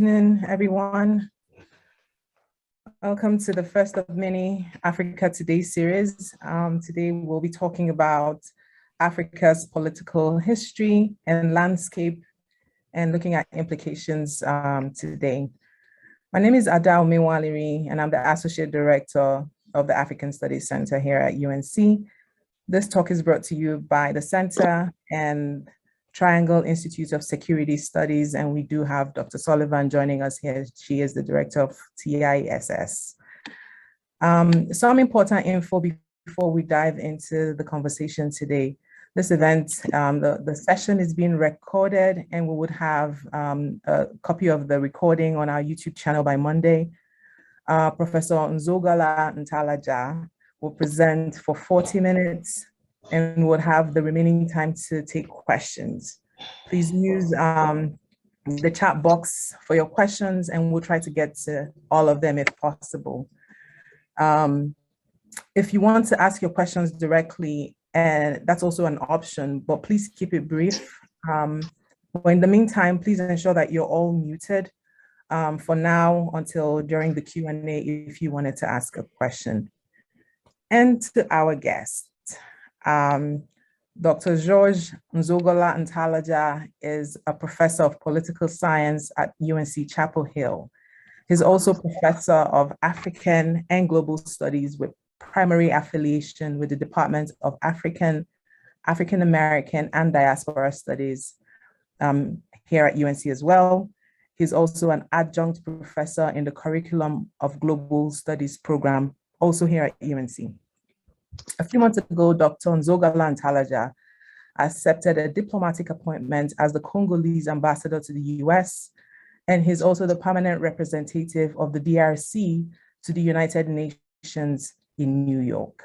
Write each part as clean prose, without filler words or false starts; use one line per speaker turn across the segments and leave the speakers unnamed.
evening, everyone. Welcome to the first of many Africa Today series. Today we'll be talking about Africa's political history and landscape and looking at implications today. My name is Ada Omewaliri, and I'm the Associate Director of the African Studies Center here at UNC. This talk is brought to you by the Center and Triangle Institute of Security Studies, and we do have Dr. Sullivan joining us here. She is the director of TISS. Some important info before we dive into the conversation today. This event, the session is being recorded, and we would have a copy of the recording on our YouTube channel by Monday. Professor Nzongola-Ntalaja will present for 40 minutes and we'll have the remaining time to take questions. Please use the chat box for your questions and we'll try to get to all of them if possible. If you want to ask your questions directly, and that's also an option, but please keep it brief. But in the meantime, please ensure that you're all muted for now until during the Q&A if you wanted to ask a question. And to our guest. Dr. George Nzongola-Ntalaja is a professor of political science at UNC Chapel Hill. He's also professor of African and Global Studies with primary affiliation with the Department of African American, and Diaspora Studies here at UNC as well. He's also an adjunct professor in the Curriculum of Global Studies program, also here at UNC. A few months ago, Dr. Nzongola-Ntalaja accepted a diplomatic appointment as the Congolese ambassador to the US, and he's also the permanent representative of the DRC to the United Nations in New York.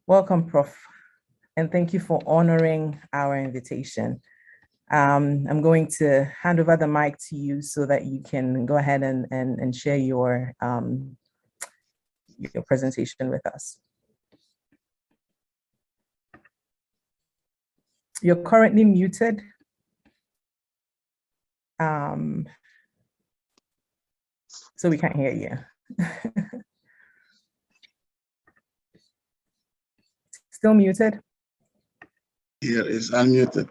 Welcome, Prof, and thank you for honoring our invitation. I'm going to hand over the mic to you so that you can go ahead and share your presentation with us. You're currently muted. So we can't hear you. Still muted?
Here is unmuted.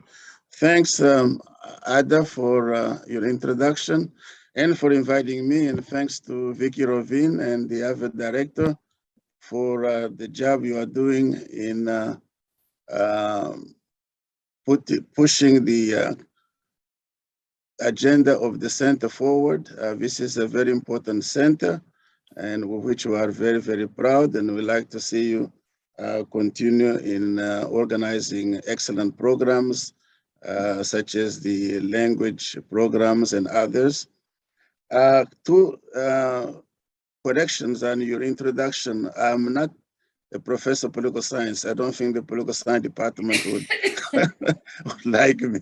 Thanks, Ada, for your introduction and for inviting me, and thanks to Vicky Rovin and the other director for the job you are doing in pushing the agenda of the center forward. This is a very important center, and which we are very, very proud, and we like to see you continue in organizing excellent programs, such as the language programs and others. Two corrections on your introduction. I'm not a professor of political science. I don't think the political science department would, would like me.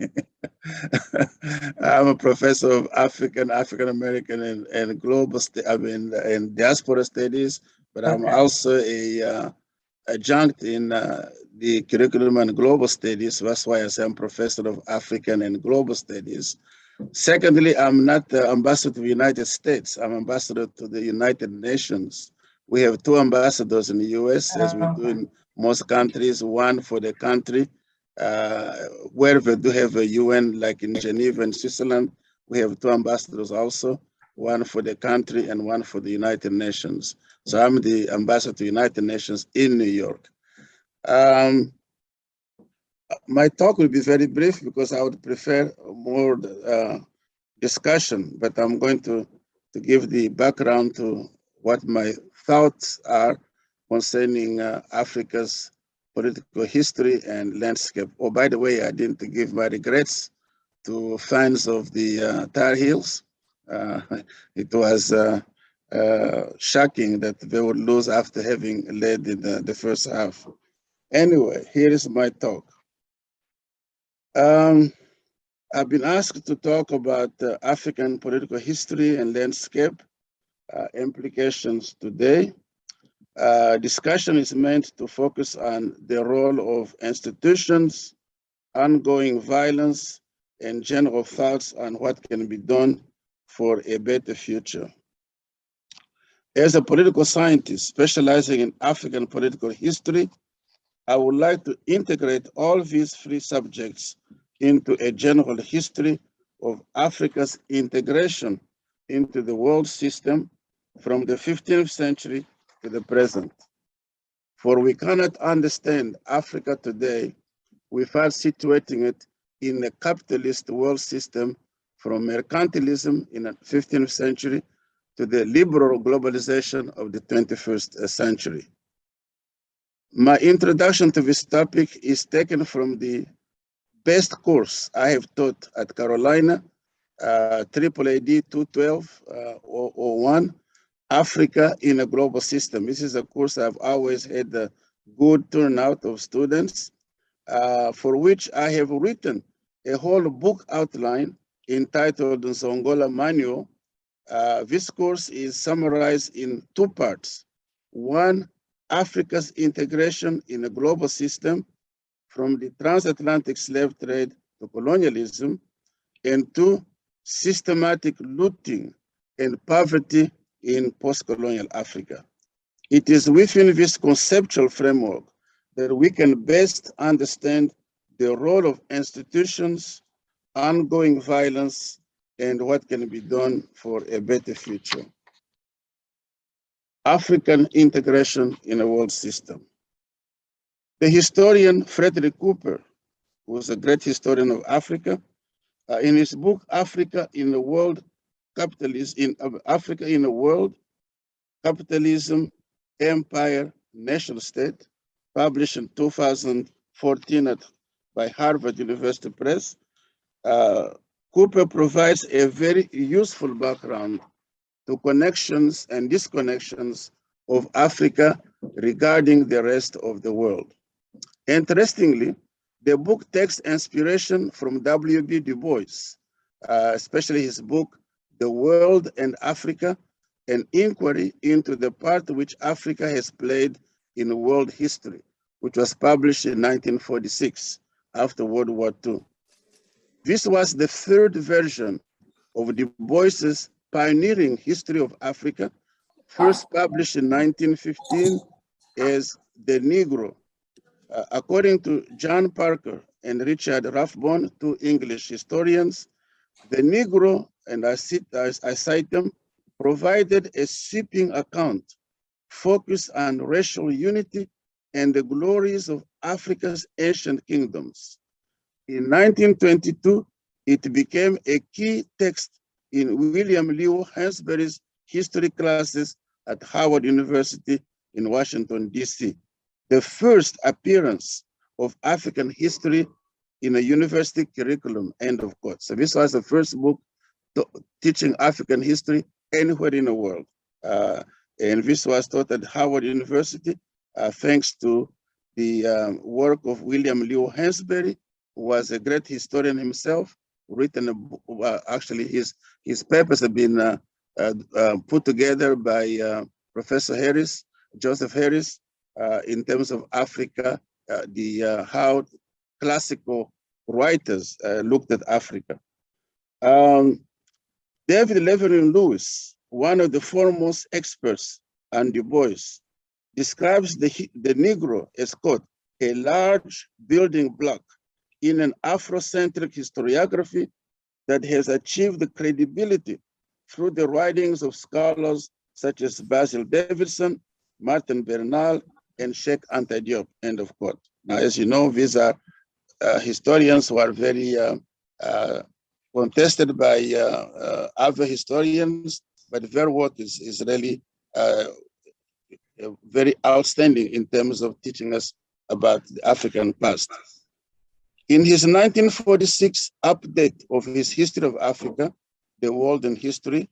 I'm a professor of African American and global, and diaspora studies, but I'm also a adjunct in the curriculum and global studies. That's why I say I'm professor of African and global studies. Secondly, I'm not the ambassador to the United States. I'm ambassador to the United Nations. We have two ambassadors in the US, as we do in most countries, one for the country, where we do have a UN, like in Geneva and Switzerland, we have two ambassadors also, one for the country and one for the United Nations. So I'm the ambassador to the United Nations in New York. My talk will be very brief because I would prefer more discussion, but I'm going to give the background to what my thoughts are concerning Africa's political history and landscape. Oh, by the way, I didn't give my regrets to fans of the Tar Heels. It was shocking that they would lose after having led in the first half. Anyway, here is my talk. I've been asked to talk about African political history and landscape implications today. Discussion is meant to focus on the role of institutions, ongoing violence, and general thoughts on what can be done for a better future. As a political scientist specializing in African political history, I would like to integrate all these three subjects into a general history of Africa's integration into the world system from the 15th century to the present. For we cannot understand Africa today without situating it in a capitalist world system from mercantilism in the 15th century to the liberal globalization of the 21st century. My introduction to this topic is taken from the best course I have taught at Carolina, AAAD 212-01, Africa in a Global System. This is a course I've always had a good turnout of students, for which I have written a whole book outline entitled Nzongola Manual. This course is summarized in two parts. One, Africa's integration in a global system from the transatlantic slave trade to colonialism, and two, systematic looting and poverty in post-colonial Africa. It is within this conceptual framework that we can best understand the role of institutions, ongoing violence, and what can be done for a better future. African integration in a world system. The historian Frederick Cooper, who was a great historian of Africa, in his book, Africa in the World, Africa in the World, Capitalism, Empire, Nation State, published in 2014 by Harvard University Press, Cooper provides a very useful background to connections and disconnections of Africa regarding the rest of the world. Interestingly, the book takes inspiration from W.B. Du Bois, especially his book, The World and Africa, an inquiry into the part which Africa has played in world history, which was published in 1946 after World War II. This was the third version of Du Bois's pioneering history of Africa, first published in 1915 as The Negro. According to John Parker and Richard Rathbone, two English historians, The Negro, and I cite them, provided a sweeping account focused on racial unity and the glories of Africa's ancient kingdoms. In 1922, it became a key text in William Leo Hansberry's history classes at Howard University in Washington, D.C., the first appearance of African history in a university curriculum, end of quote. So this was the first book teaching African history anywhere in the world. And this was taught at Howard University, thanks to the work of William Leo Hansberry, who was a great historian himself, written a book, actually his papers have been put together by Professor Harris, Joseph Harris, in terms of Africa, how classical writers looked at Africa. David Leverin Lewis, one of the foremost experts on Du Bois, describes the Negro as, quote, a large building block in an Afrocentric historiography that has achieved credibility through the writings of scholars such as Basil Davidson, Martin Bernal, and Sheikh Anta Diop, end of quote. Now, as you know, these are historians who are very contested by other historians, but their work is really very outstanding in terms of teaching us about the African past. In his 1946 update of his History of Africa, The World in History,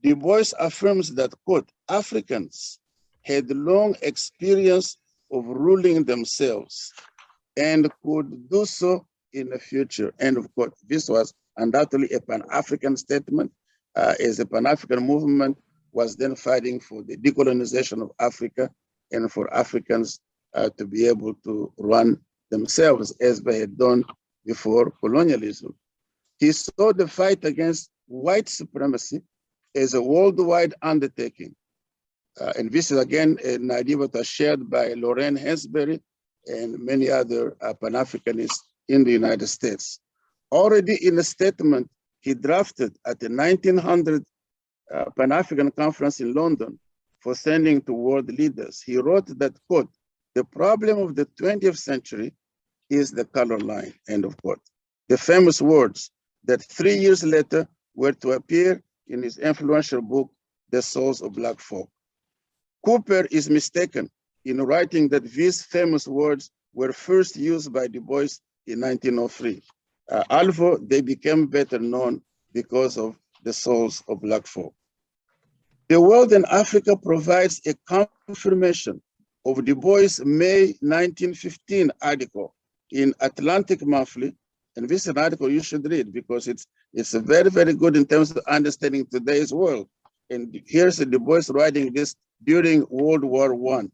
Du Bois affirms that, quote, Africans had long experience of ruling themselves and could do so in the future, end of quote. This was undoubtedly a Pan-African statement, as the Pan-African movement was then fighting for the decolonization of Africa and for Africans to be able to run themselves as they had done before colonialism. He saw the fight against white supremacy as a worldwide undertaking. And this is again an idea that was shared by Lorraine Hansberry and many other Pan-Africanists in the United States. Already in a statement he drafted at the 1900 Pan-African Conference in London for sending to world leaders, he wrote that, quote, "The problem of the 20th century is the color line," end of quote. The famous words that 3 years later were to appear in his influential book, The Souls of Black Folk. Cooper is mistaken in writing that these famous words were first used by Du Bois in 1903. Although they became better known because of The Souls of Black Folk. The World in Africa provides a confirmation of Du Bois' May 1915 article in Atlantic Monthly. And this is an article you should read because it's very, very good in terms of understanding today's world. And here's Du Bois writing this during World War I.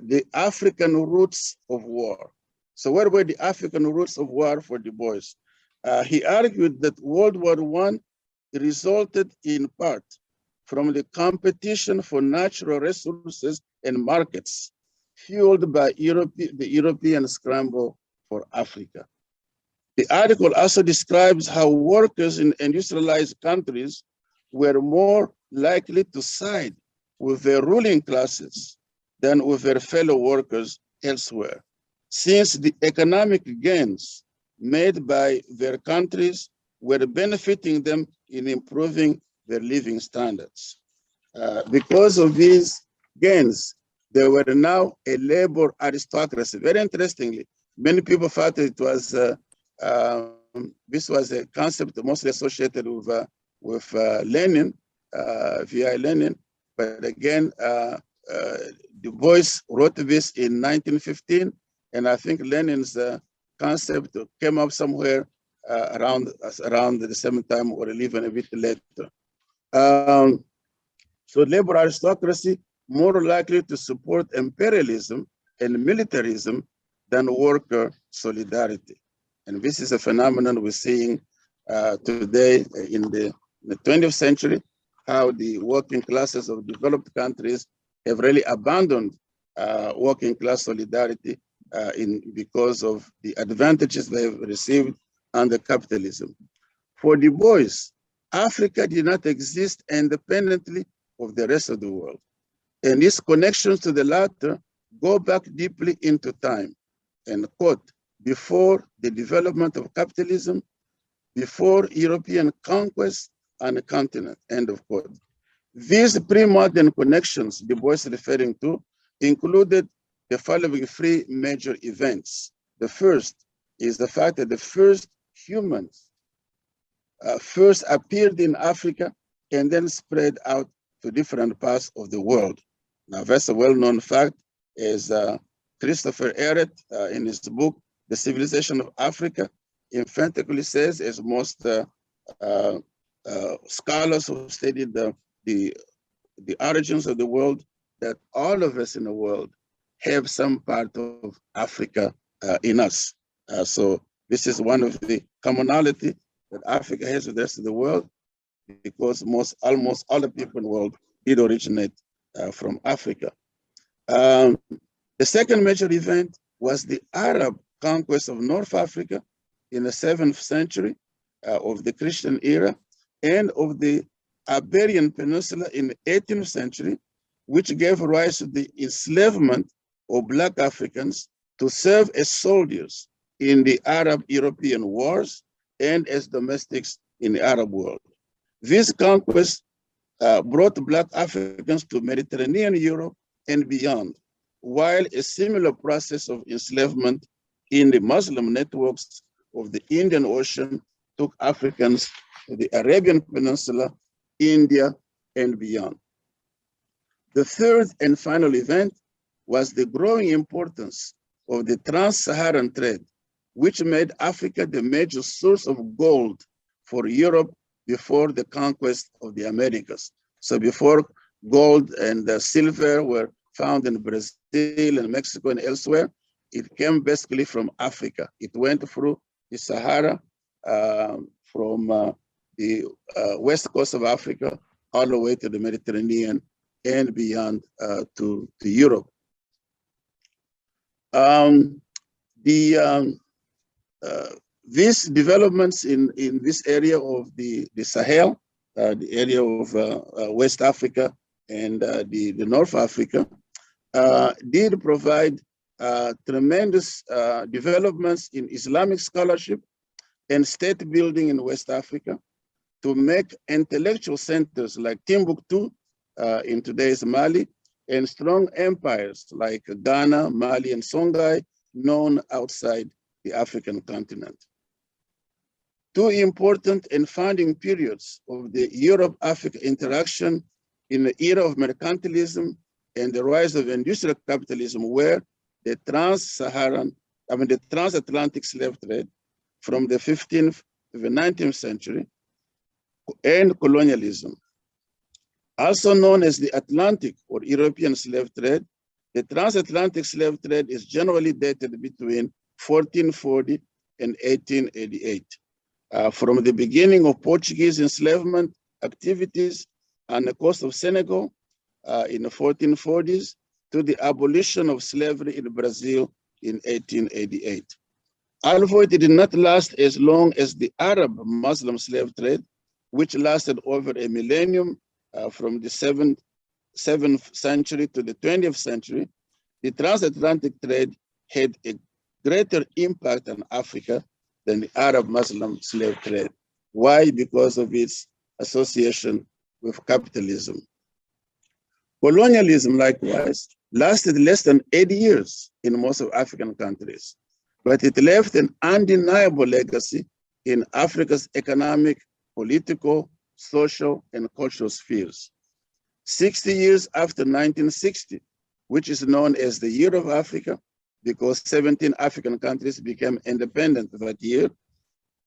The African roots of war. So what were the African roots of war for Du Bois? He argued that World War I resulted in part from the competition for natural resources and markets fueled by the European scramble for Africa. The article also describes how workers in industrialized countries were more likely to side with their ruling classes than with their fellow workers elsewhere, since the economic gains made by their countries were benefiting them in improving their living standards. Because of these gains, there were now a labor aristocracy. Very interestingly, many people thought it was this was a concept mostly associated with Lenin, V.I. Lenin, but again, Du Bois wrote this in 1915, and I think Lenin's concept came up somewhere around the same time or even a bit later. So labor aristocracy more likely to support imperialism and militarism than worker solidarity. And this is a phenomenon we're seeing today in the 20th century, how the working classes of developed countries have really abandoned working class solidarity because of the advantages they have received under capitalism. For Du Bois, Africa did not exist independently of the rest of the world. And these connections to the latter go back deeply into time. And quote, before the development of capitalism, before European conquest on the continent, end of quote. These pre-modern connections Du Bois referring to included the following three major events. The first is the fact that the first humans first appeared in Africa and then spread out to different parts of the world. Now, that's a well-known fact, as Christopher Ehret in his book, The Civilization of Africa, emphatically says, as most scholars who studied the origins of the world, that all of us in the world have some part of Africa in us. So this is one of the commonality that Africa has with the rest of the world, because almost all the people in the world did originate from Africa. The second major event was the Arab conquest of North Africa in the 7th century of the Christian era, and of the Iberian Peninsula in the 18th century, which gave rise to the enslavement of Black Africans to serve as soldiers in the Arab-European wars and as domestics in the Arab world. This conquest brought Black Africans to Mediterranean Europe and beyond, while a similar process of enslavement in the Muslim networks of the Indian Ocean took Africans to the Arabian Peninsula, India, and beyond. The third and final event was the growing importance of the trans-Saharan trade, which made Africa the major source of gold for Europe before the conquest of the Americas. So before gold and silver were found in Brazil and Mexico and elsewhere, it came basically from Africa. It went through the Sahara, from the west coast of Africa, all the way to the Mediterranean and beyond to Europe. These developments in this area of the Sahel, the area of West Africa and the North Africa, did provide tremendous developments in Islamic scholarship and state building in West Africa to make intellectual centers like Timbuktu in today's Mali and strong empires like Ghana, Mali, and Songhai known outside the African continent. Two important and founding periods of the Europe-Africa interaction in the era of mercantilism and the rise of industrial capitalism were the transatlantic slave trade from the 15th to the 19th century and colonialism. Also known as the Atlantic or European slave trade, the transatlantic slave trade is generally dated between 1440 and 1888. From the beginning of Portuguese enslavement activities on the coast of Senegal in the 1440s to the abolition of slavery in Brazil in 1888. Although it did not last as long as the Arab Muslim slave trade, which lasted over a millennium from the 7th century to the 20th century, the transatlantic trade had a greater impact on Africa than the Arab Muslim slave trade. Why? Because of its association with capitalism. Colonialism, likewise, lasted less than 80 years in most of African countries, but it left an undeniable legacy in Africa's economic, political, social, and cultural spheres. 60 years after 1960, which is known as the Year of Africa, because 17 African countries became independent that year,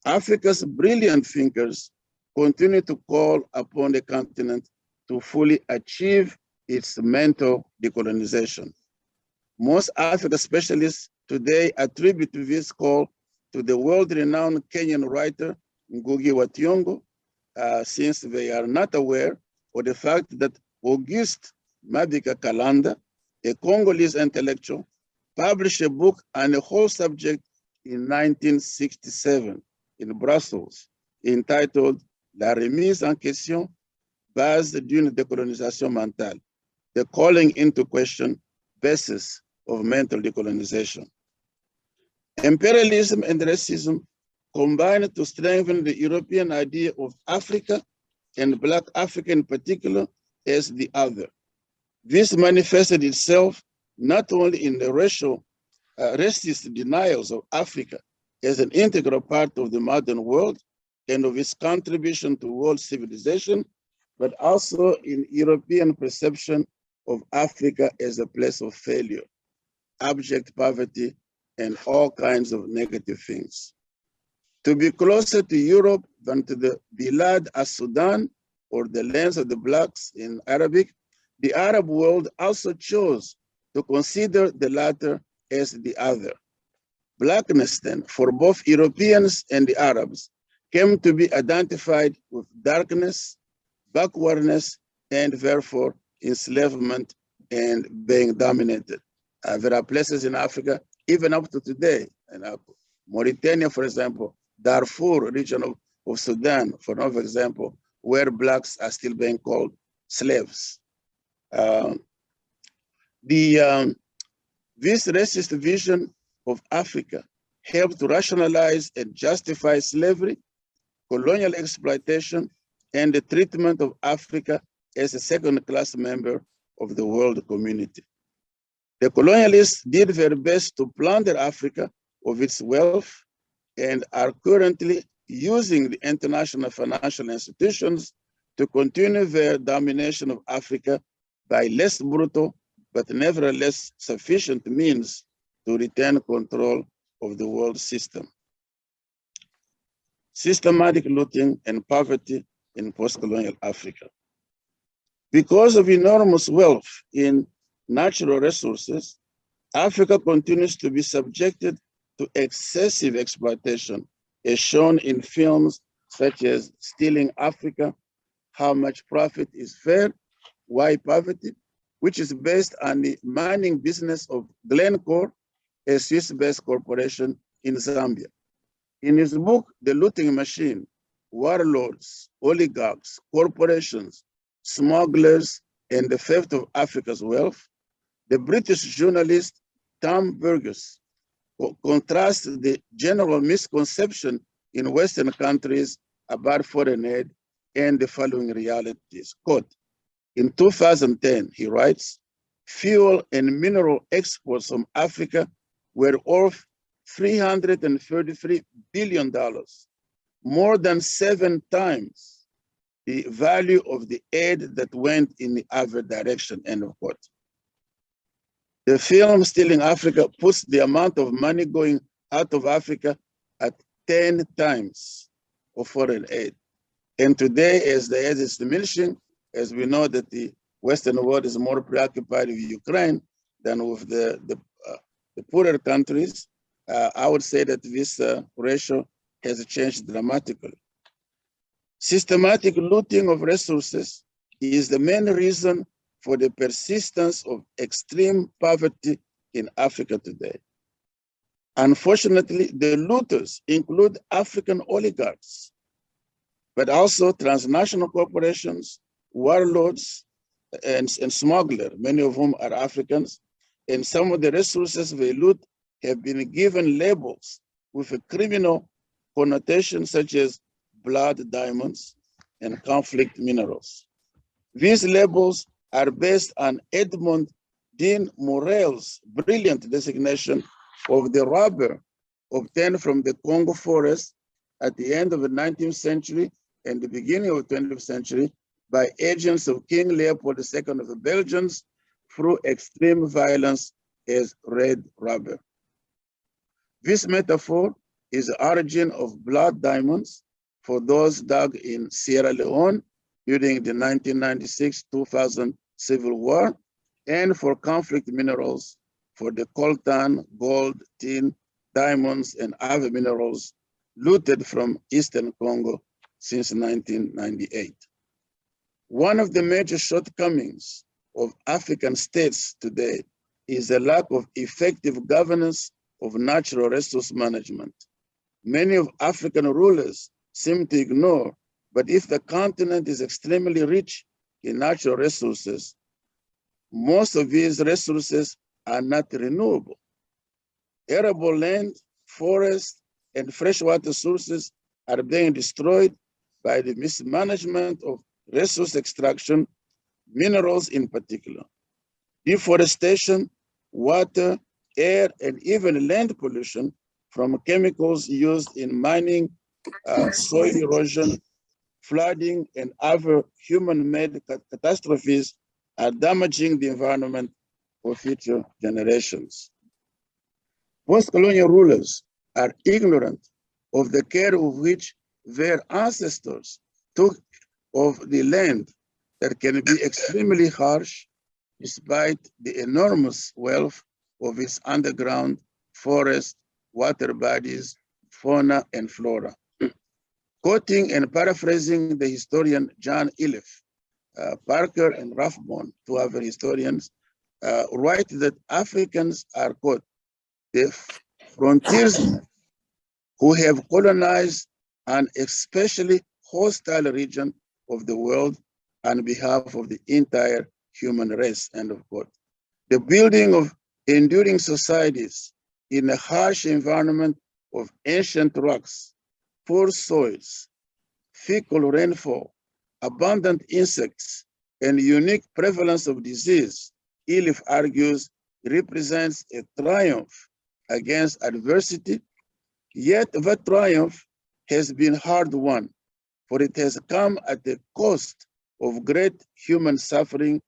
Africa's brilliant thinkers continue to call upon the continent to fully achieve its mental decolonization. Most Africa specialists today attribute this call to the world-renowned Kenyan writer Ngugi wa Thiong'o, since they are not aware of the fact that Auguste Mabika Kalanda, a Congolese intellectual, published a book on the whole subject in 1967 in Brussels, entitled La remise en question base d'une décolonisation mentale, the calling into question basis of mental decolonization. Imperialism and racism combined to strengthen the European idea of Africa and Black Africa in particular as the other. This manifested itself not only in the racist denials of Africa as an integral part of the modern world and of its contribution to world civilization, but also in European perception of Africa as a place of failure, abject poverty, and all kinds of negative things. To be closer to Europe than to the Bilad as-Sudan, or the lands of the Blacks in Arabic, the Arab world also chose to consider the latter as the other. Blackness then, for both Europeans and the Arabs, came to be identified with darkness, backwardness, and therefore enslavement and being dominated. There are places in Africa, even up to today, Mauritania, for example, Darfur region of Sudan, for another example, where Blacks are still being called slaves. This racist vision of Africa helped to rationalize and justify slavery, colonial exploitation, and the treatment of Africa as a second-class member of the world community. The colonialists did their best to plunder Africa of its wealth and are currently using the international financial institutions to continue their domination of Africa by less brutal, but nevertheless sufficient means to retain control of the world system. Systematic looting and poverty in post-colonial Africa. Because of enormous wealth in natural resources, Africa continues to be subjected to excessive exploitation, as shown in films such as Stealing Africa, How Much Profit is Fair, Why Poverty, which is based on the mining business of Glencore, a Swiss-based corporation in Zambia. In his book, The Looting Machine, Warlords, Oligarchs, Corporations, Smugglers, and the Theft of Africa's Wealth, the British journalist Tom Burgess contrasts the general misconception in Western countries about foreign aid and the following realities. Quote, in 2010, he writes, fuel and mineral exports from Africa were worth $333 billion, more than 7 times the value of the aid that went in the other direction, end of quote. The film Stealing Africa puts the amount of money going out of Africa at 10 times of foreign aid. And today, as the aid is diminishing, as we know that the Western world is more preoccupied with Ukraine than with the poorer countries, I would say that this ratio has changed dramatically. Systematic looting of resources is the main reason for the persistence of extreme poverty in Africa today. Unfortunately, the looters include African oligarchs, but also transnational corporations, warlords, and smugglers, many of whom are Africans. And some of the resources they loot have been given labels with a criminal connotation, such as blood diamonds and conflict minerals. These labels are based on Edmond Dean Morel's brilliant designation of the rubber obtained from the Congo forest at the end of the 19th century and the beginning of the 20th century by agents of King Leopold II of the Belgians through extreme violence as red rubber. This metaphor is the origin of blood diamonds for those dug in Sierra Leone during the 1996-2000 Civil War, and for conflict minerals for the coltan, gold, tin, diamonds, and other minerals looted from Eastern Congo since 1998. One of the major shortcomings of African states today is the lack of effective governance of natural resource management. Many of African rulers seem to ignore, but if the continent is extremely rich in natural resources, most of these resources are not renewable. Arable land, forests, and freshwater sources are being destroyed by the mismanagement of resource extraction, minerals in particular. Deforestation, water, air, and even land pollution from chemicals used in mining, soil erosion, flooding, and other human-made catastrophes are damaging the environment for future generations. Post-colonial rulers are ignorant of the care of which their ancestors took of the land that can be extremely harsh despite the enormous wealth of its underground forest, water bodies, fauna, and flora. Quoting and paraphrasing the historian John Iliff, Parker and Rathbone, two other historians, write that Africans are, quote, the frontiersmen who have colonized an especially hostile region of the world on behalf of the entire human race, end of quote. The building of enduring societies in a harsh environment of ancient rocks, poor soils, fecal rainfall, abundant insects, and unique prevalence of disease, Iliff argues, represents a triumph against adversity, yet that triumph has been hard-won, for it has come at the cost of great human suffering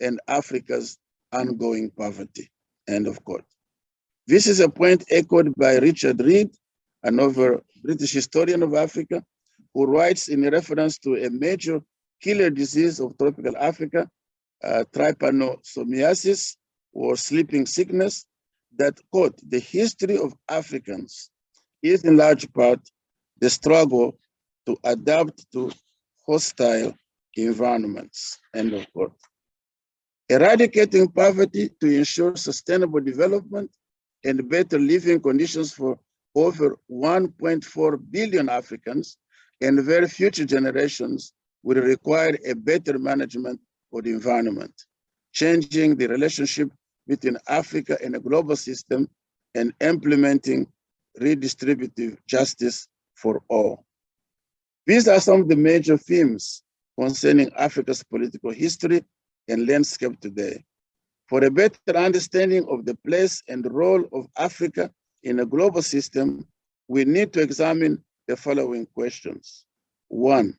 and Africa's ongoing poverty, end of quote. This is a point echoed by Richard Reid, another British historian of Africa, who writes in reference to a major killer disease of tropical Africa, trypanosomiasis, or sleeping sickness, that, quote, the history of Africans is in large part the struggle to adapt to hostile environments, end of quote. Eradicating poverty to ensure sustainable development and better living conditions for over 1.4 billion Africans and their future generations will require a better management of the environment, changing the relationship between Africa and the global system and implementing redistributive justice for all. These are some of the major themes concerning Africa's political history and landscape today. For a better understanding of the place and role of Africa in a global system, we need to examine the following questions. One,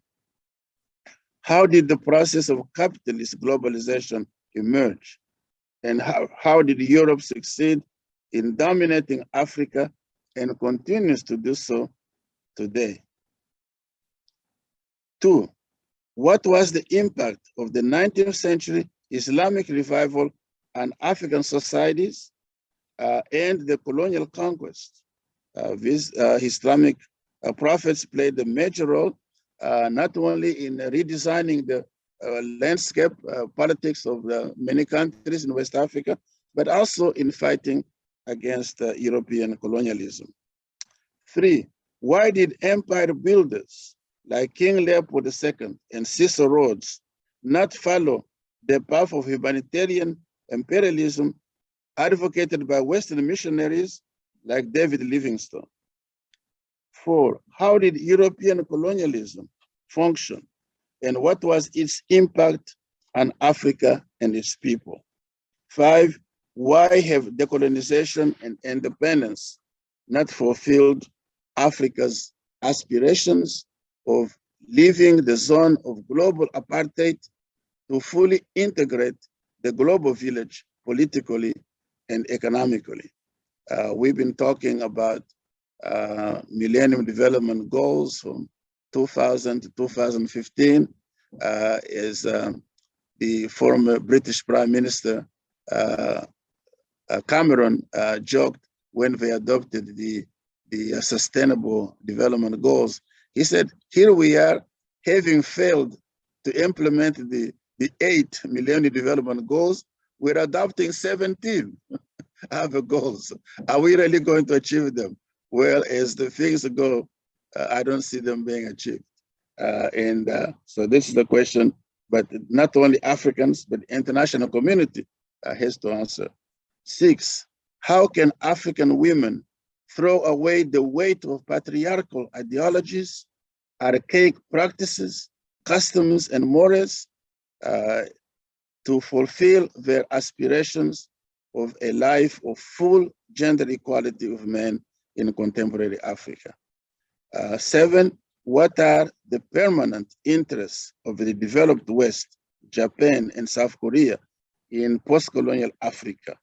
how did the process of capitalist globalization emerge? And how did Europe succeed in dominating Africa and continues to do so today? Two, what was the impact of the 19th century Islamic revival on African societies and the colonial conquest? These Islamic prophets played a major role, not only in redesigning the landscape politics of many countries in West Africa, but also in fighting against European colonialism. Three, why did empire builders like King Leopold II and Cecil Rhodes not follow the path of humanitarian imperialism advocated by Western missionaries like David Livingstone? Four, how did European colonialism function and what was its impact on Africa and its people? Five, why have decolonization and independence not fulfilled Africa's aspirations of leaving the zone of global apartheid to fully integrate the global village politically and economically? We've been talking about Millennium Development Goals from 2000 to 2015, as the former British Prime Minister Cameron joked when they adopted the Sustainable Development Goals. He said, here we are having failed to implement the 8 Millennium Development Goals, we're adopting 17 other goals. Are we really going to achieve them? Well, as the things go, I don't see them being achieved. So this is the question, but not only Africans, but the international community has to answer. 6, how can African women throw away the weight of patriarchal ideologies, archaic practices, customs, and morals to fulfill their aspirations of a life of full gender equality of men in contemporary Africa? 7, what are the permanent interests of the developed West, Japan, and South Korea in post-colonial Africa?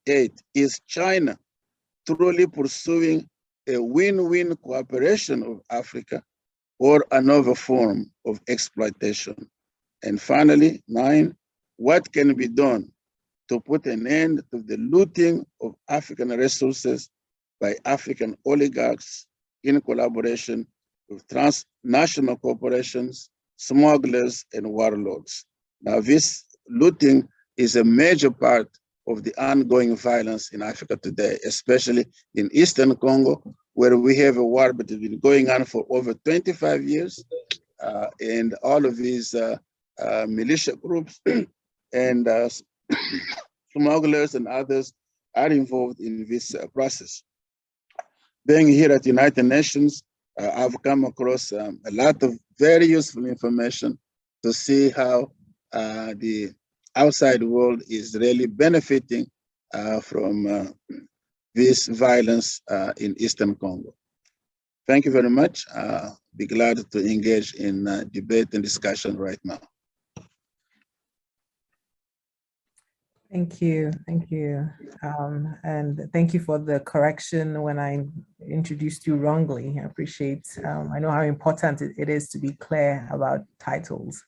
8, is China truly pursuing a win-win cooperation of Africa or another form of exploitation? And finally, 9, what can be done to put an end to the looting of African resources by African oligarchs in collaboration with transnational corporations, smugglers, and warlords? Now, this looting is a major part of the ongoing violence in Africa today, especially in Eastern Congo, where we have a war that has been going on for over 25 years. And all of these militia groups and smugglers and others are involved in this process. Being here at United Nations, I've come across a lot of very useful information to see how the outside world is really benefiting from this violence in Eastern Congo. Thank you very much. Be glad to engage in debate and discussion right now.
Thank you, thank you. And thank you for the correction when I introduced you wrongly. I appreciate, I know how important it is to be clear about titles.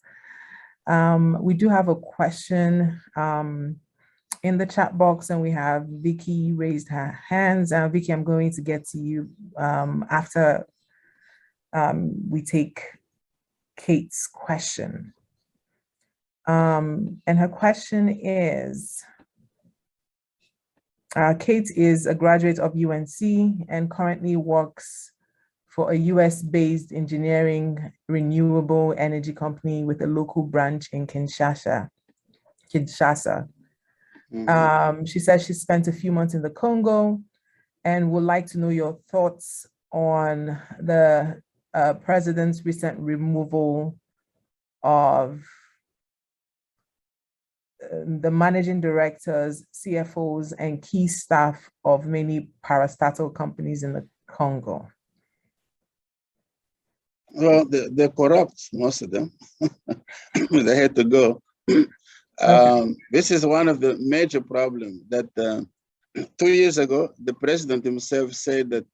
We do have a question in the chat box, and we have Vicky raised her hands. Vicky, I'm going to get to you after we take Kate's question. And her question is, Kate is a graduate of UNC and currently works for a US-based engineering renewable energy company with a local branch in Kinshasa. Mm-hmm. She says she spent a few months in the Congo and would like to know your thoughts on the president's recent removal of the managing directors, CFOs, and key staff of many parastatal companies in the Congo.
Well, they're corrupt, most of them. They had to go. This is one of the major problems that 2 years ago, the president himself said that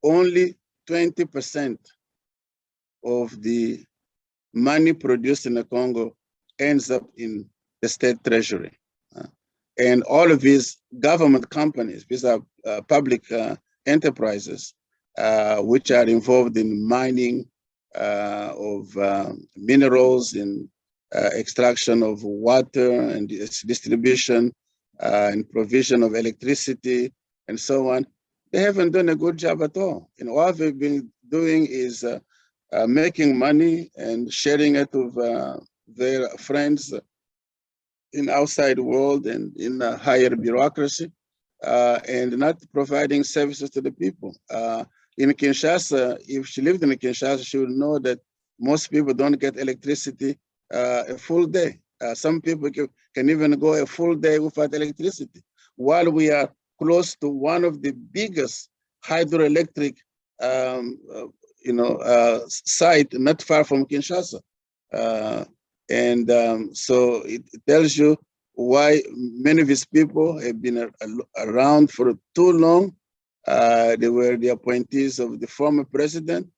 only 20% of the money produced in the Congo ends up in the state treasury. And all of these government companies, these are public enterprises, which are involved in mining of minerals, in extraction of water and its distribution, and provision of electricity, and so on. They haven't done a good job at all. And all they've been doing is making money and sharing it with their friends in outside world and in a higher bureaucracy, and not providing services to the people. In Kinshasa, if she lived in Kinshasa, she would know that most people don't get electricity a full day. Some people can even go a full day without electricity, while we are close to one of the biggest hydroelectric site not far from Kinshasa. So it tells you why many of these people have been around for too long. They were the appointees of the former president,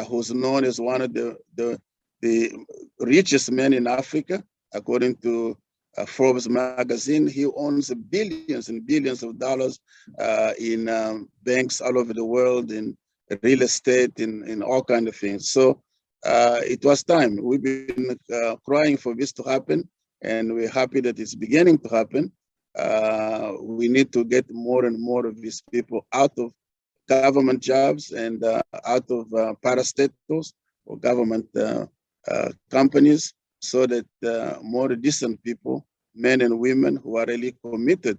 who's known as one of the richest men in Africa, according to Forbes magazine. He owns billions and billions of dollars in banks all over the world, in real estate, in all kinds of things. So it was time. We've been crying for this to happen, and we're happy that it's beginning to happen. We need to get more and more of these people out of government jobs and out of parastatals or government companies, so that more decent people, men and women who are really committed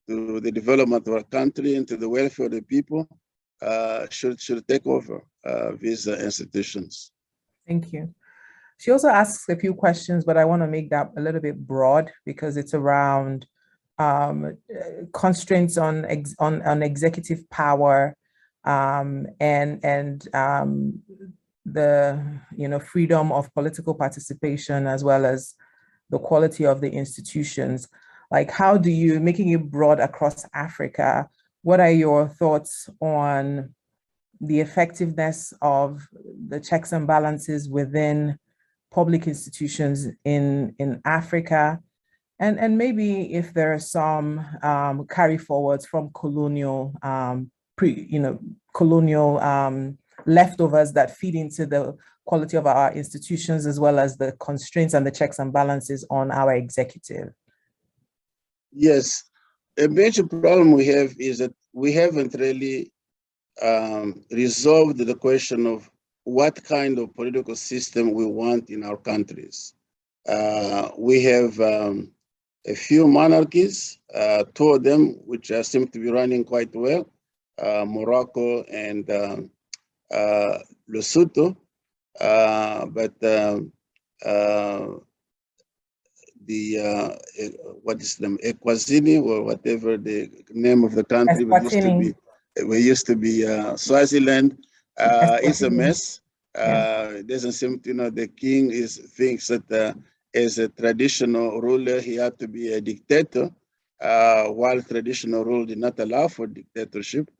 to the development of our country and to the welfare of the people should take over these institutions.
Thank you. She also asks a few questions, but I want to make that a little bit broad because it's around constraints on executive power and the freedom of political participation, as well as the quality of the institutions. Like, how do you, making it broad across Africa, what are your thoughts on the effectiveness of the checks and balances within public institutions in Africa? And maybe if there are some carry forwards from colonial leftovers that feed into the quality of our institutions, as well as the constraints and the checks and balances on our executive.
Yes, a major problem we have is that we haven't really resolved the question of what kind of political system we want in our countries. We have a few monarchies, two of them which seem to be running quite well, Morocco and Lesotho, but what is them, Equazini, or whatever the name of the country used to be Swaziland. It's a mess. It doesn't seem to, the king thinks that as a traditional ruler, he had to be a dictator, while traditional rule did not allow for dictatorship.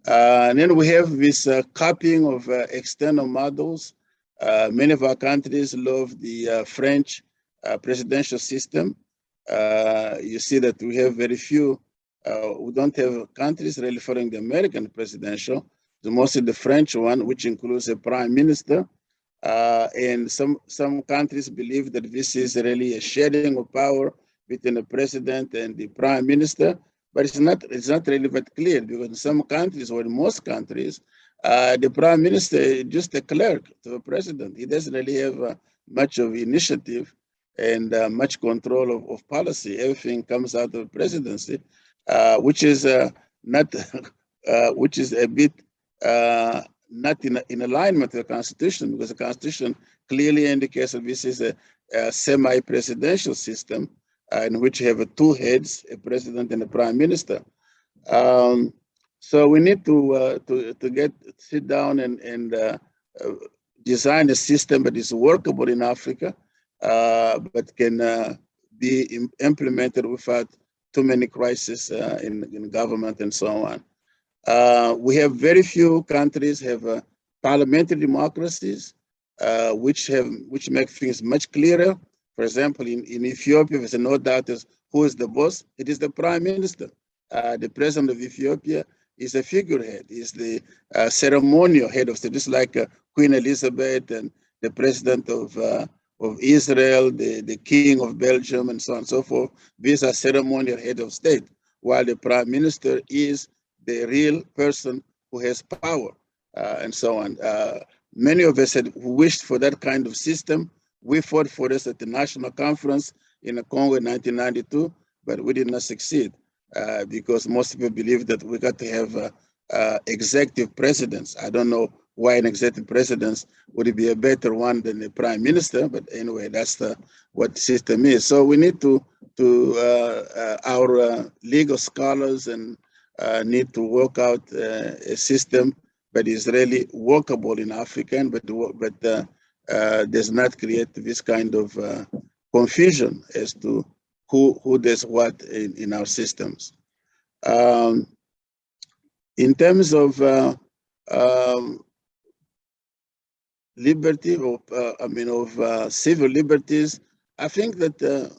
And then we have this copying of external models. Many of our countries love the French presidential system. You see that we have very few, we don't have countries really following the American presidential. mostly the French one, which includes a prime minister. And some countries believe that this is really a sharing of power between the president and the prime minister, but it's not really that clear, because in some countries, or in most countries, the prime minister is just a clerk to the president. He doesn't really have much of initiative and much control of policy. Everything comes out of the presidency, which is not, which is a bit not in alignment with the Constitution, because the Constitution clearly indicates that this is a semi-presidential system in which you have two heads, a president and a prime minister. So we need to sit down and design a system that is workable in Africa, but can be implemented without too many crises in government and so on. We have very few countries have parliamentary democracies, which make things much clearer. For example, in Ethiopia, there's no doubt as who is the boss. It is the prime minister. The president of Ethiopia is a figurehead. Is the ceremonial head of state, just like Queen Elizabeth and the president of Israel, the king of Belgium, and so on and so forth. These are ceremonial head of state, while the prime minister is the real person who has power, and so on. Many of us had wished for that kind of system. We fought for this at the National Conference in the Congo in 1992, but we did not succeed because most people believe that we got to have executive presidents. I don't know why an executive president would be a better one than the prime minister, but anyway, that's what the system is. So we need to our legal scholars and need to work out a system that is really workable in Africa, but does not create this kind of confusion as to who does what in our systems. In terms of liberty, of civil liberties, I think that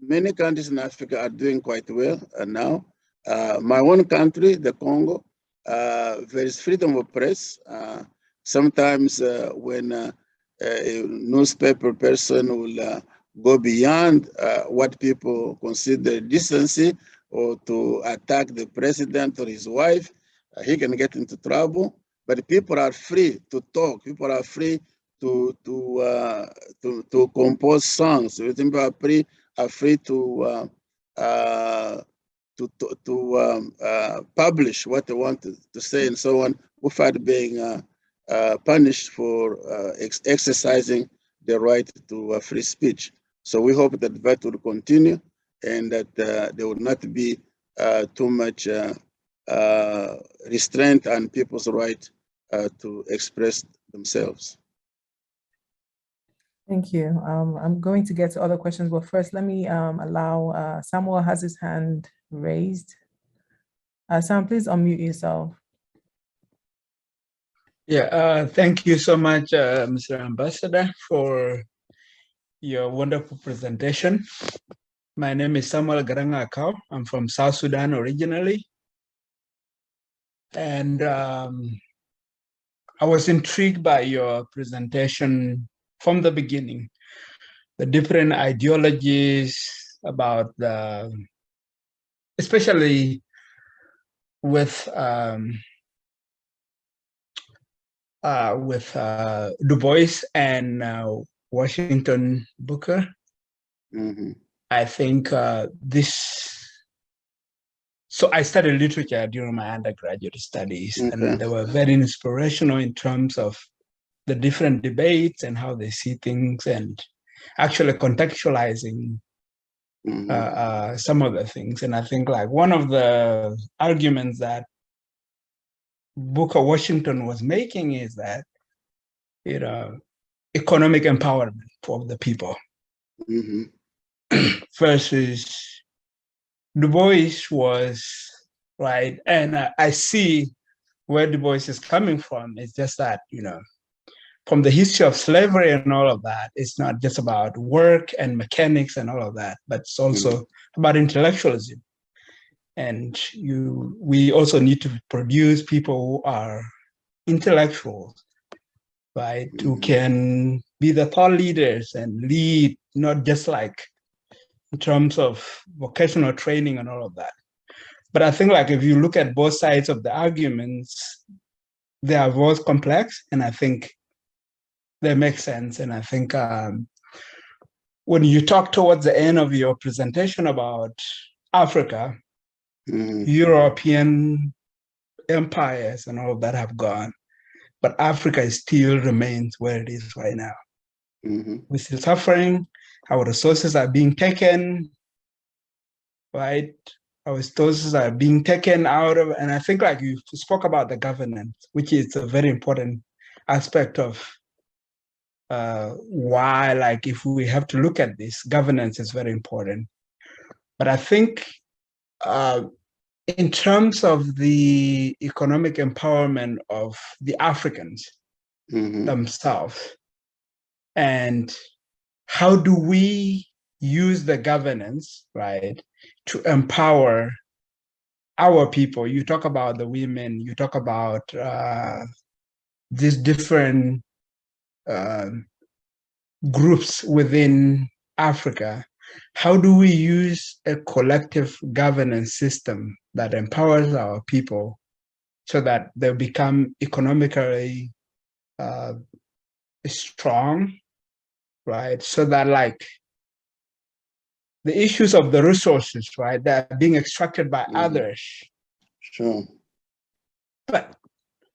many countries in Africa are doing quite well now. My own country, the Congo, there is freedom of press. Sometimes when a newspaper person will go beyond what people consider decency, or to attack the president or his wife, he can get into trouble. But people are free to talk. People are free to compose songs. People are free to publish what they want to say and so on, without being punished for exercising the right to free speech. So we hope that that will continue, and that there will not be too much restraint on people's right to express themselves.
Thank you. I'm going to get to other questions, but first let me allow Samuel has his hand raised. Sam, please unmute yourself.
Yeah, thank you so much, Mr. Ambassador, for your wonderful presentation. My name is Samuel Garanga Akau. I'm from South Sudan originally. And I was intrigued by your presentation from the beginning, the different ideologies about the, especially with Du Bois and Washington Booker.
Mm-hmm.
I think so I studied literature during my undergraduate studies,
Okay.
and they were very inspirational in terms of the different debates and how they see things, and actually contextualizing some of the things. And I think like one of the arguments that Booker Washington was making is that, economic empowerment for the people.
Mm-hmm.
Versus Du Bois was, right, and I see where Du Bois is coming from. It's just that, from the history of slavery and all of that, it's not just about work and mechanics and all of that, but it's also about intellectualism. And we also need to produce people who are intellectuals, right, who can be the thought leaders and lead, not just like in terms of vocational training and all of that. But I think like if you look at both sides of the arguments, they are both complex, and I think they make sense. And I think when you talk towards the end of your presentation about Africa, European empires and all of that have gone, but Africa still remains where it is right now. We're still suffering. Our resources are being taken, right? Our resources are being taken out of, and I think like you spoke about the governance, which is a very important aspect of why, like, if we have to look at this, governance is very important. But I think in terms of the economic empowerment of the Africans themselves, and how do we use the governance, right, to empower our people? You talk about the women, you talk about these different groups within Africa. How do we use a collective governance system that empowers our people so that they become economically strong, right? So that like the issues of the resources, right, that are being extracted by others.
Sure.
But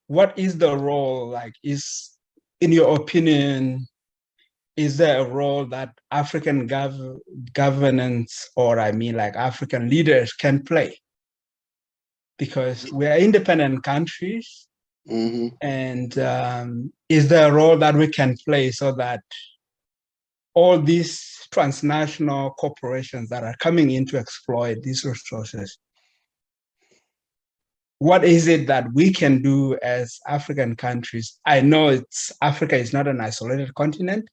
what is the role, like, is, in your opinion, is there a role that African governance, or I mean like African leaders, can play? Because we are independent countries, and is there a role that we can play so that all these transnational corporations that are coming in to exploit these resources, what is it that we can do as African countries? I know Africa is not an isolated continent,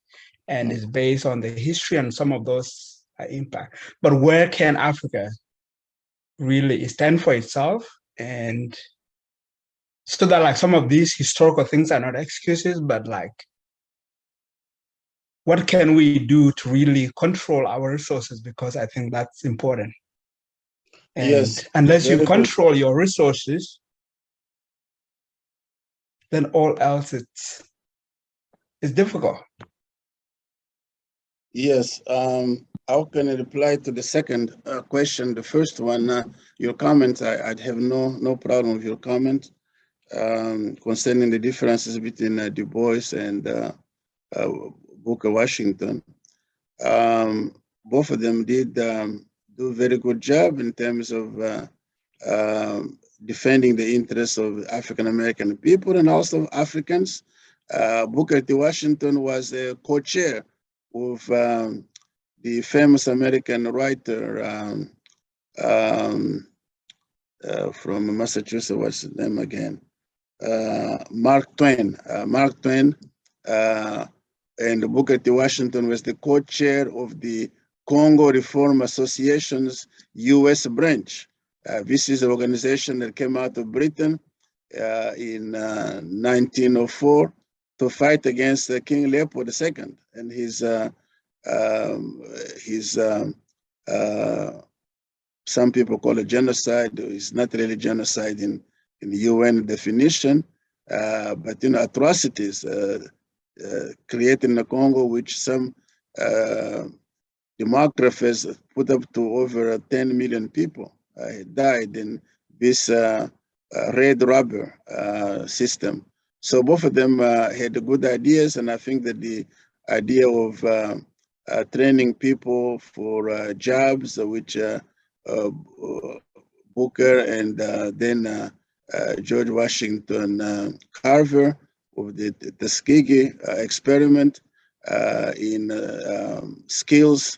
and it's based on the history and some of those impact. But where can Africa really stand for itself? And so that like some of these historical things are not excuses, but like, what can we do to really control our resources? Because I think that's important. And
yes,
unless you control your resources, then all else it's difficult.
Yes. How can I reply to the second question? The first one, your comment, I'd have no problem with your comment concerning the differences between Du Bois and Booker Washington. Both of them did do a very good job in terms of defending the interests of African American people and also Africans. Booker T. Washington was a co-chair of the famous American writer from Massachusetts, what's his name again? Mark Twain. Mark Twain and Booker T. Washington was the co-chair of the Congo Reform Association's U.S. branch. This is an organization that came out of Britain in 1904 to fight against King Leopold II and his some people call it genocide. It's not really genocide in the UN definition, but atrocities created in the Congo, which some demographers put up to over 10 million people died in this red rubber system. So both of them had good ideas, and I think that the idea of training people for jobs, which Booker and then George Washington Carver of the Tuskegee experiment in skills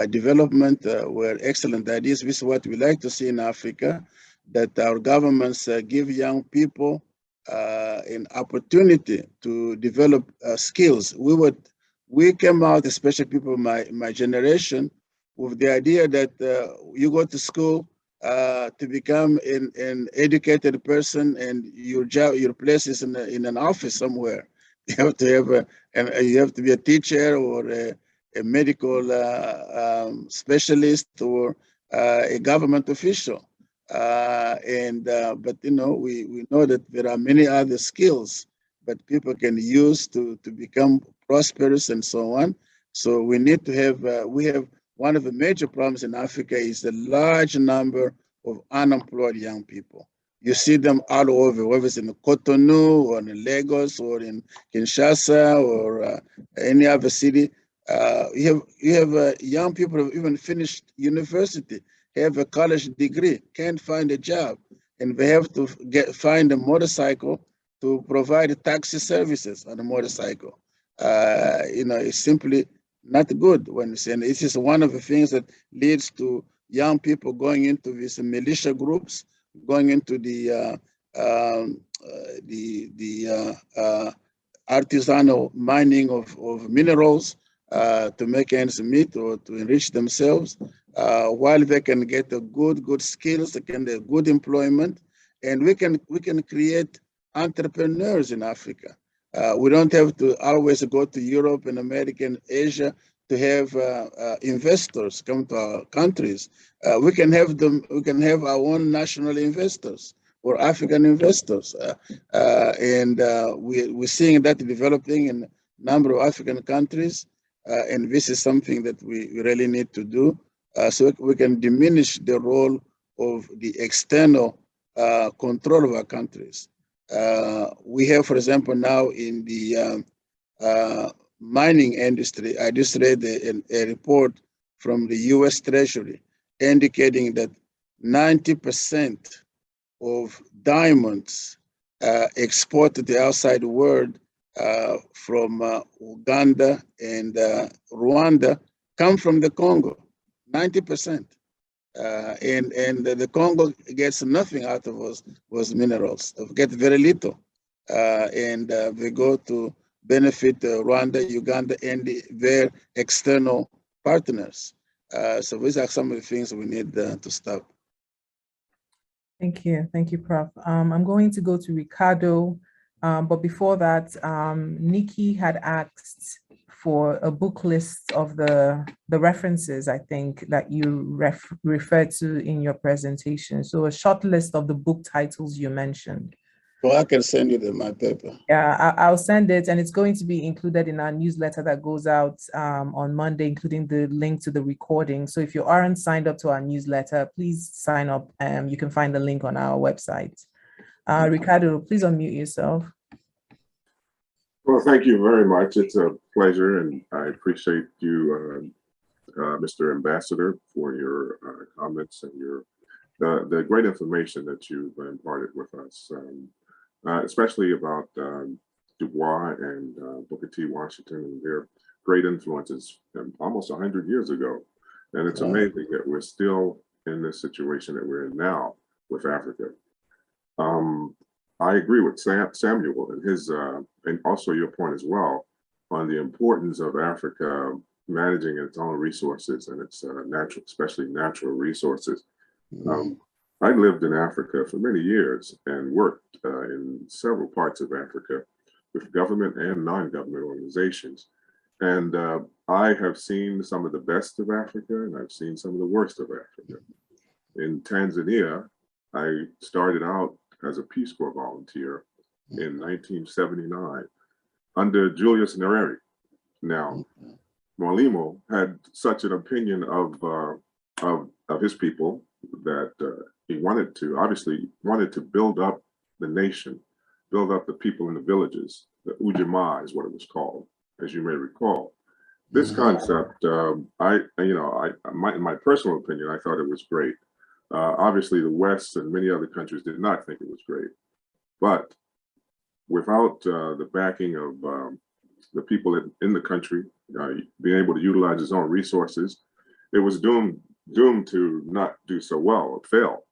development were excellent ideas. This is what we like to see in Africa, that our governments give young people an opportunity to develop skills. We came out, especially people my generation, with the idea that you go to school, to become an educated person, and your job, your place is in an office somewhere. You have to have you have to be a teacher or a medical specialist or a government official. But you know, we know that there are many other skills that people can use to become prosperous and so on. So we need to have, we have one of the major problems in Africa is the large number of unemployed young people. You see them all over, whether it's in Cotonou or in Lagos or in Kinshasa or any other city. You have young people who have even finished university, have a college degree, can't find a job, and they have to find a motorcycle to provide taxi services on a motorcycle. You know, it's simply not good when it's, and this is one of the things that leads to young people going into these militia groups, going into the artisanal mining of minerals to make ends meet or to enrich themselves, while they can get a good skills, they can get good employment, and we can create entrepreneurs in Africa. We don't have to always go to Europe and America and Asia to have investors come to our countries. We can have them. We can have our own national investors or African investors, and we're seeing that developing in a number of African countries. And this is something that we really need to do, so we can diminish the role of the external control of our countries. We have, for example, now in the mining industry, I just read a report from the US Treasury indicating that 90% of diamonds exported to the outside world from Uganda and Rwanda come from the Congo, 90%. And the Congo gets nothing out of those minerals. They get very little, and they go to benefit Rwanda, Uganda, and their external partners. So these are some of the things we need to stop.
Thank you, Prof. I'm going to go to Ricardo, but before that, Nikki had asked for a book list of the references, I think, that you referred to in your presentation. So a short list of the book titles you mentioned.
Well, I can send you my paper.
Yeah, I'll send it, and it's going to be included in our newsletter that goes out on Monday, including the link to the recording. So if you aren't signed up to our newsletter, please sign up. You can find the link on our website. Ricardo, please unmute yourself.
Well, thank you very much. It's a pleasure, and I appreciate you, Mr. Ambassador, for your comments and the great information that you've imparted with us, especially about Du Bois and Booker T. Washington and their great influences almost 100 years ago. And it's amazing that we're still in this situation that we're in now with Africa. I agree with Samuel and his, and also your point as well, on the importance of Africa managing its own resources and its natural, especially natural resources. I lived in Africa for many years and worked in several parts of Africa with government and non-government organizations. And I have seen some of the best of Africa, and I've seen some of the worst of Africa. In Tanzania, I started out as a Peace Corps volunteer in 1979 under Julius Nyerere. Now, Mwalimu had such an opinion of his people that he obviously wanted to build up the nation, build up the people in the villages. The Ujamaa is what it was called, as you may recall. This concept, in my personal opinion, I thought it was great. Obviously, the West and many other countries did not think it was great. But without the backing of the people in the country being able to utilize its own resources, it was doomed to not do so well or fail.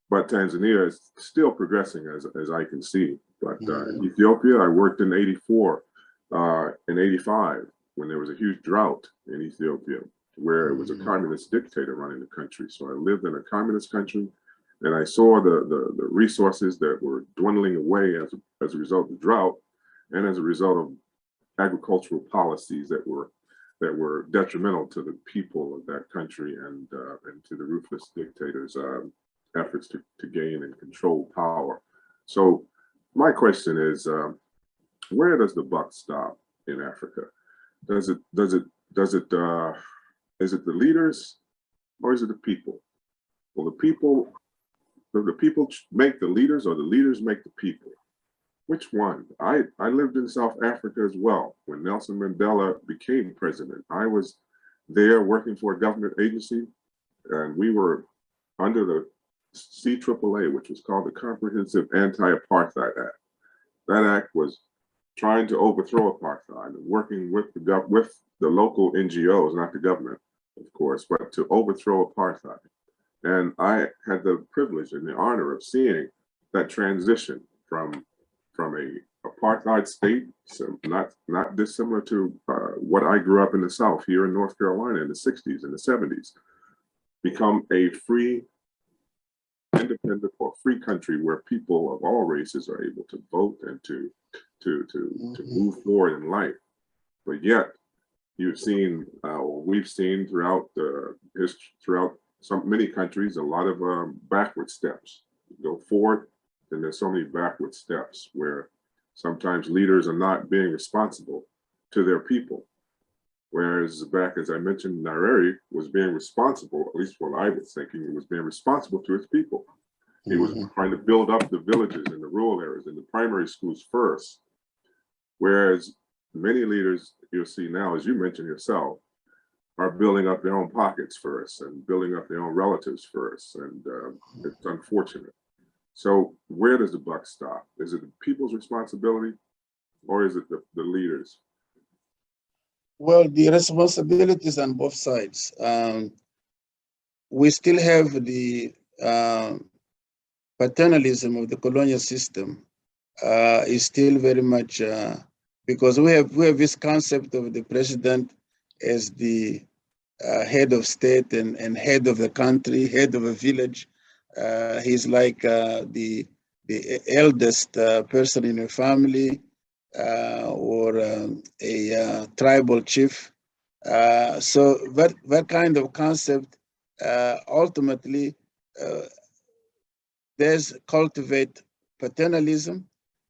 But Tanzania is still progressing, as I can see. But Ethiopia, I worked in '84 and '85 when there was a huge drought in Ethiopia. where it was a communist dictator running the country. So I lived in a communist country, and I saw the resources that were dwindling away as a result of drought and as a result of agricultural policies that were detrimental to the people of that country and to the ruthless dictators' efforts to gain and control power. So my question is, where does the buck stop in Africa? Is it the leaders, or is it the people? Well, the people make the leaders, or the leaders make the people? Which one? I lived in South Africa as well. When Nelson Mandela became president, I was there working for a government agency, and we were under the CAAA, which was called the Comprehensive Anti-Apartheid Act. That act was trying to overthrow apartheid and working with the local NGOs, not the government, of course, but to overthrow apartheid. And I had the privilege and the honor of seeing that transition from a apartheid state, so not dissimilar to what I grew up in the South here in North Carolina in the 60s and the 70s, become a free, independent or free country where people of all races are able to vote and to move forward in life. But yet, you've seen, we've seen throughout many countries, a lot of backward steps. You go forward, then there's so many backward steps where sometimes leaders are not being responsible to their people. Whereas back, as I mentioned, Nyerere was being responsible, at least what I was thinking, he was being responsible to his people. He was trying to build up the villages and the rural areas and the primary schools first. Whereas many leaders you'll see now, as you mentioned yourself, are building up their own pockets first and building up their own relatives first. And it's unfortunate. So where does the buck stop? Is it the people's responsibility, or is it the leaders?
Well, the responsibilities on both sides. We still have the paternalism of the colonial system is still very much because we have this concept of the president as the head of state and head of the country, head of a village. He's like the eldest person in a family or a tribal chief. So that kind of concept ultimately does cultivate paternalism.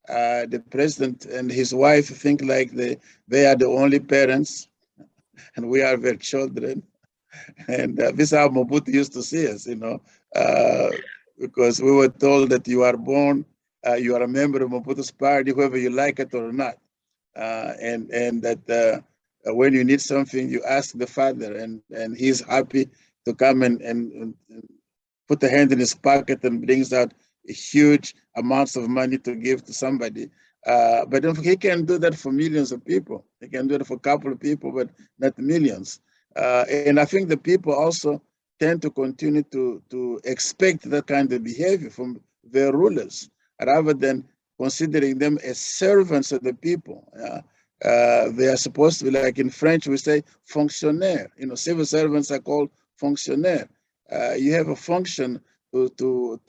The president and his wife think like they are the only parents and we are their children. And this is how Mobutu used to see us, because we were told that you are born, you are a member of Mobutu's party, whether you like it or not. And that when you need something, you ask the father, and he's happy to come and put a hand in his pocket and brings out huge amounts of money to give to somebody. But he can do that for millions of people. He can do it for a couple of people, but not millions. And I think the people also tend to continue to expect that kind of behavior from their rulers, rather than considering them as servants of the people. They are supposed to be, like in French, we say fonctionnaire. Civil servants are called fonctionnaire. You have a function to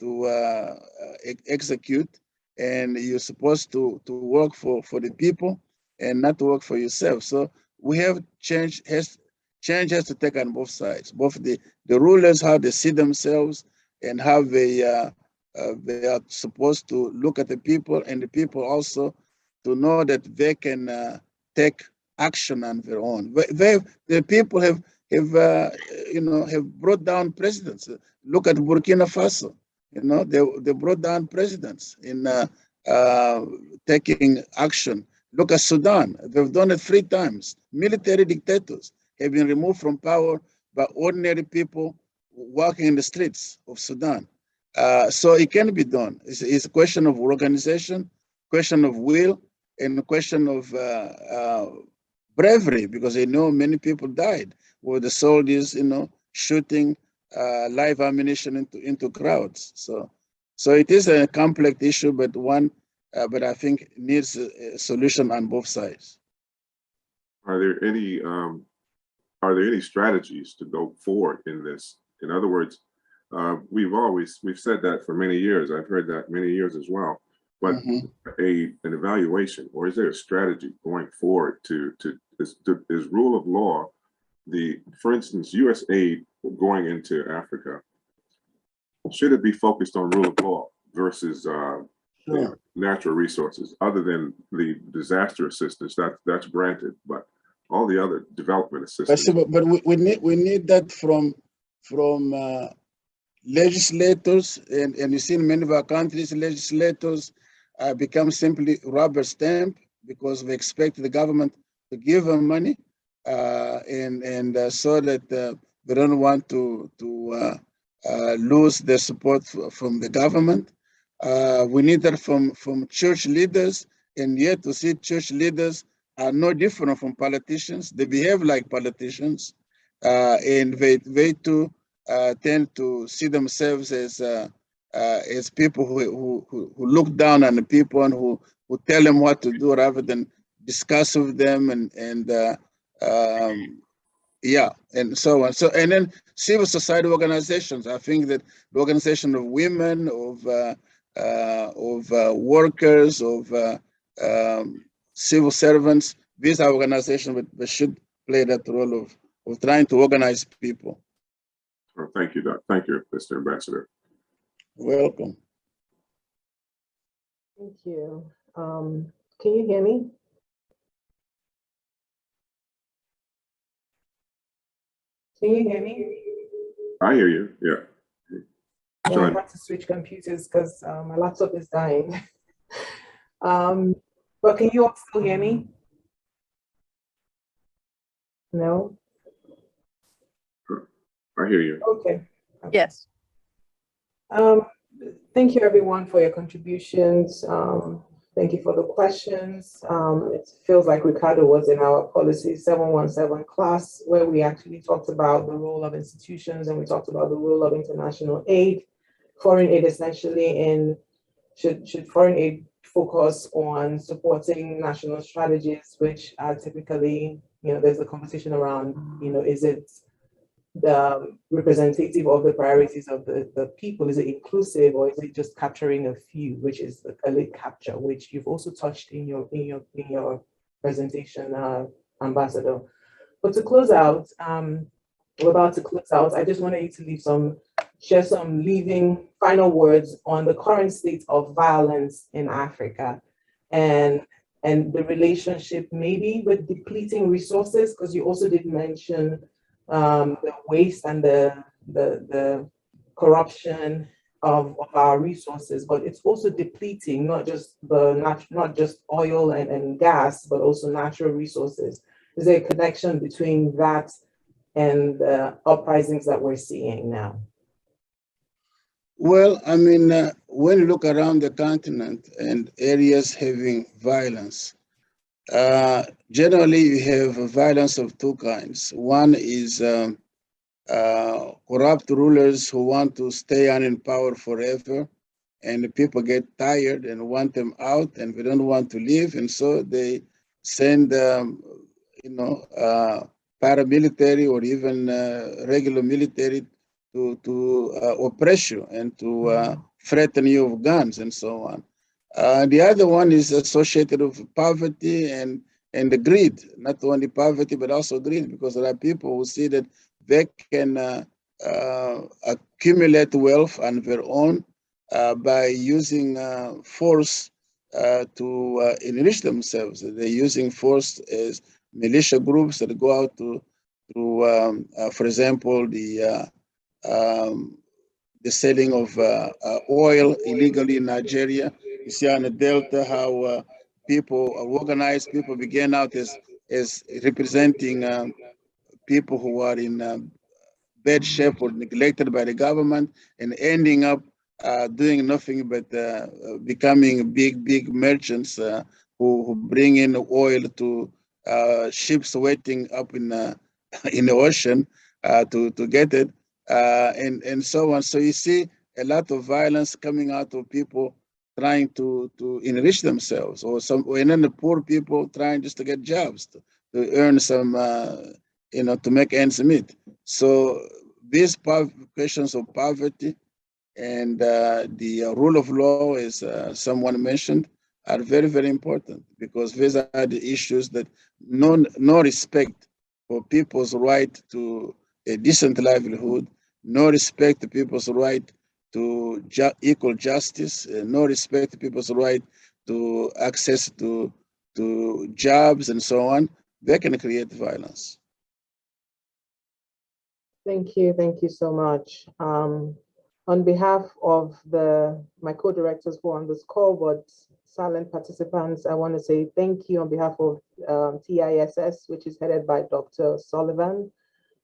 execute, and you're supposed to work for the people and not to work for yourself. So we have change has to take on both sides, both the rulers, how they see themselves and how they are supposed to look at the people, and the people also to know that they can take action on their own. The people have brought down presidents. Look at Burkina Faso. They brought down presidents in taking action. Look at Sudan. They've done it 3 times. Military dictators have been removed from power by ordinary people walking in the streets of Sudan. So it can be done. It's a question of organization, question of will, and a question of bravery, because many people died with the soldiers, shooting live ammunition into crowds. So it is a complex issue, but but I think needs a solution on both sides.
Are there are there any strategies to go forward in this? In other words, we've said that for many years. I've heard that many years as well. But an evaluation, or is there a strategy going forward is rule of law, for instance, U.S. aid going into Africa, should it be focused on rule of law versus natural resources, other than the disaster assistance that's granted, but all the other development assistance?
But we need that from legislators, and you see in many of our countries, legislators become simply rubber stamp because we expect the government to give them money, and so that they don't want to lose their support from the government. We need that from church leaders, and yet to see church leaders are no different from politicians. They behave like politicians, and they too tend to see themselves as people who look down on the people and who tell them what to do rather than discuss with them and so on. So, and then civil society organizations. I think that the organization of women, of workers, of civil servants, these are organizations that should play that role of trying to organize people.
Well, thank you, Doc. Thank you, Mr. Ambassador.
Welcome.
Thank you. Can you hear me? Can you hear me?
I hear you, yeah.
Yeah, I had to switch computers because my laptop is dying. But can you all still hear me? No?
I hear you.
Okay.
Yes.
Thank you everyone for your contributions. Thank you for the questions. It feels like Ricardo was in our policy 717 class, where we actually talked about the role of institutions, and we talked about the role of international aid, foreign aid essentially, and should foreign aid focus on supporting national strategies, which are typically, there's a conversation around, is it the representative of the priorities of the people? Is it inclusive, or is it just capturing a few, which is the elite capture, which you've also touched in your presentation, Ambassador? But to close out, we're about to close out. I just wanted you to share some final words on the current state of violence in Africa, and the relationship maybe with depleting resources, because you also did mention the waste and the corruption of our resources, but it's also depleting not just oil and gas, but also natural resources. Is there a connection between that and the uprisings that we're seeing now?
Well, I mean, when you look around the continent and areas having violence, generally you have violence of two kinds. One is corrupt rulers who want to stay in power forever, and the people get tired and want them out, and they don't want to leave, and so they send paramilitary or even regular military to oppress you and to threaten you with guns and so on. The other one is associated with poverty and the greed, not only poverty, but also greed, because there are people who see that they can accumulate wealth on their own by using force to enrich themselves. They're using force as militia groups that go out to for example, the selling of oil illegally in Nigeria. You see on the Delta how people, organized people, began out as representing people who are in bad shape or neglected by the government, and ending up doing nothing but becoming big merchants who bring in oil to ships waiting up in the ocean to get it, and so on. So you see a lot of violence coming out of people trying to enrich themselves, and then the poor people trying just to get jobs, to earn some to make ends meet. So these questions of poverty and the rule of law, as someone mentioned, are very, very important, because these are the issues that no respect for people's right to a decent livelihood, no respect to people's right to equal justice, no respect to people's right to access to jobs and so on. They can create violence.
Thank you so much. On behalf of my co-directors who are on this call, but silent participants, I want to say thank you on behalf of TISS, which is headed by Dr. Sullivan,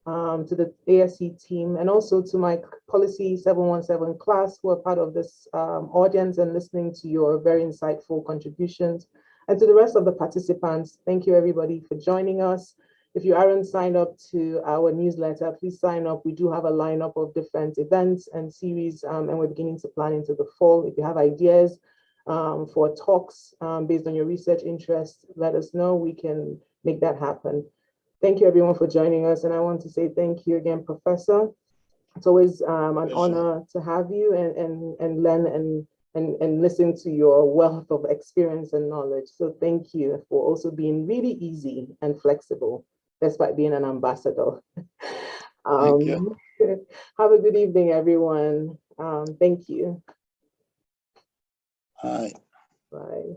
to the ASC team, and also to my Policy 717 class who are part of this audience and listening to your very insightful contributions. And to the rest of the participants, thank you everybody for joining us. If you aren't signed up to our newsletter, please sign up. We do have a lineup of different events and series, and we're beginning to plan into the fall. If you have ideas for talks based on your research interests, let us know. We can make that happen. Thank you everyone for joining us. And I want to say thank you again, Professor. It's always an honor to have you and learn and listen to your wealth of experience and knowledge. So thank you for also being really easy and flexible, despite being an ambassador.
Thank you.
Have a good evening, everyone. Thank you.
Bye.
Bye.